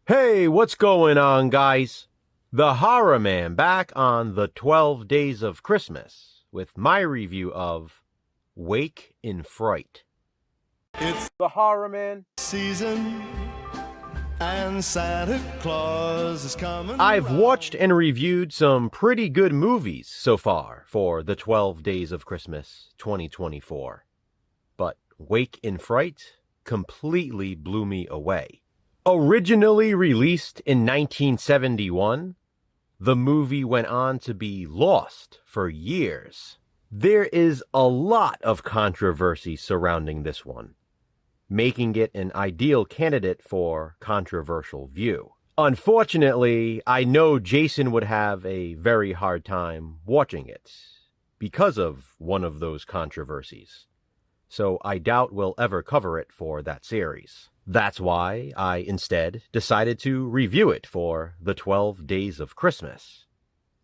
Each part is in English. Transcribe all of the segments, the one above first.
Hey, what's going on, guys? The Horror Man back on the 12 Days of Christmas with my review of Wake in Fright. It's the Horror Man season, and Santa Claus is coming. I've watched and reviewed some pretty good movies so far for the 12 Days of Christmas 2024. But Wake in Fright completely blew me away. Originally released in 1971, the movie went on to be lost for years. There is a lot of controversy surrounding this one, making it an ideal candidate for controversial view. Unfortunately, I know Jason would have a very hard time watching it because of one of those controversies, so I doubt we'll ever cover it for that series. That's why I instead decided to review it for the 12 Days of Christmas,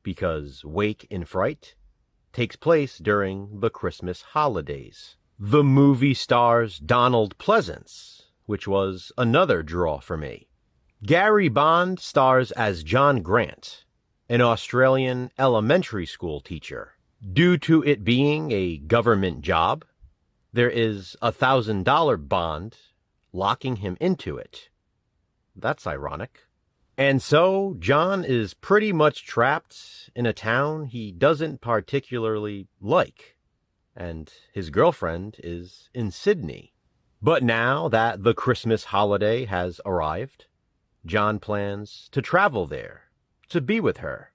because Wake in Fright takes place during the Christmas holidays. The movie stars Donald Pleasence, which was another draw for me. Gary Bond stars as John Grant, an Australian elementary school teacher. Due to it being a government job, there is a $1,000 bond locking him into it. That's ironic. And so John is pretty much trapped in a town he doesn't particularly like, and his girlfriend is in Sydney. But now that the Christmas holiday has arrived, John plans to travel there to be with her,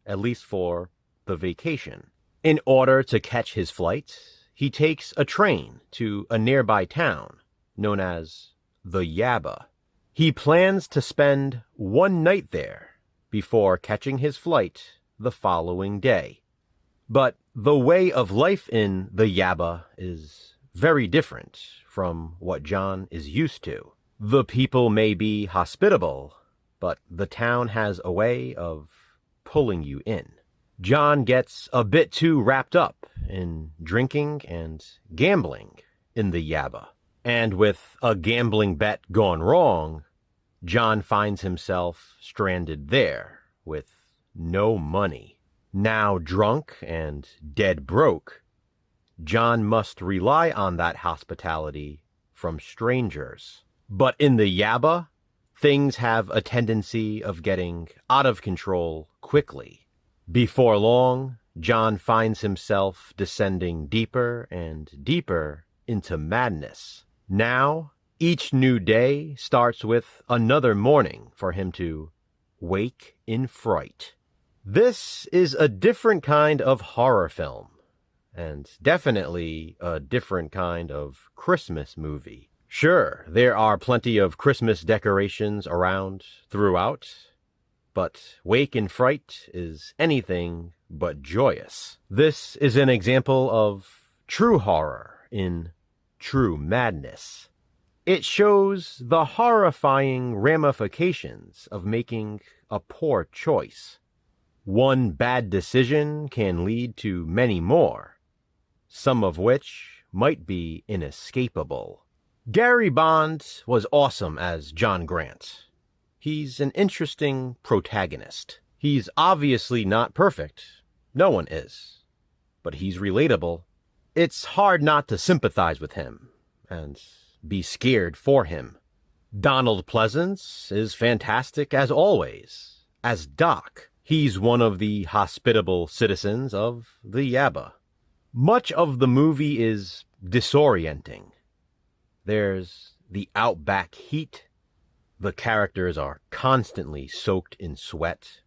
at least for the vacation. In order to catch his flight, he takes a train to a nearby town known as the Yabba. He plans to spend one night there before catching his flight the following day. But the way of life in the Yabba is very different from what John is used to. The people may be hospitable, but the town has a way of pulling you in. John gets a bit too wrapped up in drinking and gambling in the Yabba. And with a gambling bet gone wrong, John finds himself stranded there with no money. Now drunk and dead broke, John must rely on that hospitality from strangers. But in the Yabba, things have a tendency of getting out of control quickly. Before long, John finds himself descending deeper and deeper into madness. Now, each new day starts with another morning for him to wake in fright. This is a different kind of horror film, and definitely a different kind of Christmas movie. Sure, there are plenty of Christmas decorations around throughout, but Wake in Fright is anything but joyous. This is an example of true horror in true madness. It shows the horrifying ramifications of making a poor choice. One bad decision can lead to many more, some of which might be inescapable. Gary Bond was awesome as John Grant. He's an interesting protagonist. He's obviously not perfect. No one is. But he's relatable. It's hard not to sympathize with him and be scared for him. Donald Pleasence is fantastic as always. As Doc, he's one of the hospitable citizens of the Yabba. Much of the movie is disorienting. There's the outback heat. The characters are constantly soaked in sweat.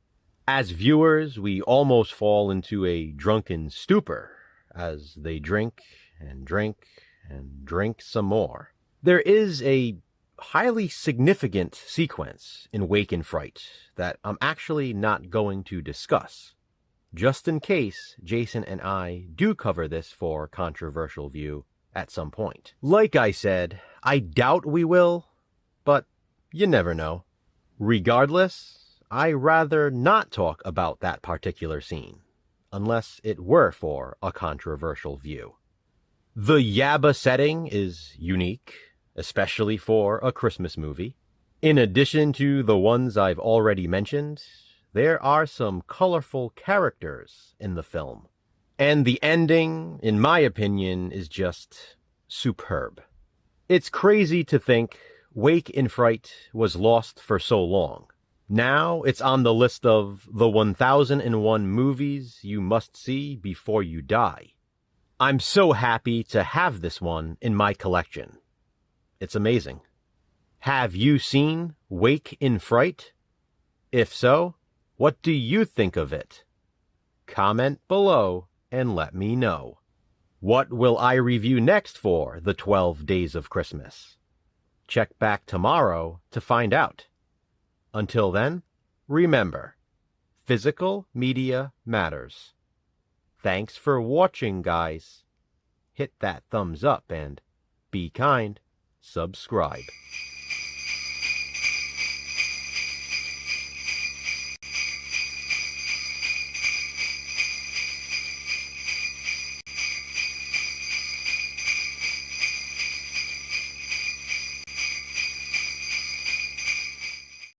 As viewers, we almost fall into a drunken stupor as they drink and drink and drink some more. There is a highly significant sequence in Wake in Fright that I'm actually not going to discuss, just in case Jason and I do cover this for controversial view at some point. Like I said, I doubt we will, but you never know. Regardless, I rather not talk about that particular scene, unless it were for a controversial view. The Yabba setting is unique, especially for a Christmas movie. In addition to the ones I've already mentioned, there are some colorful characters in the film. And the ending, in my opinion, is just superb. It's crazy to think Wake in Fright was lost for so long. Now it's on the list of the 1001 movies you must see before you die. I'm so happy to have this one in my collection. It's amazing. Have you seen Wake in Fright? If so, what do you think of it? Comment below and let me know. What will I review next for the 12 Days of Christmas? Check back tomorrow to find out. Until then, remember, physical media matters. Thanks for watching, guys. Hit that thumbs up and be kind. Subscribe.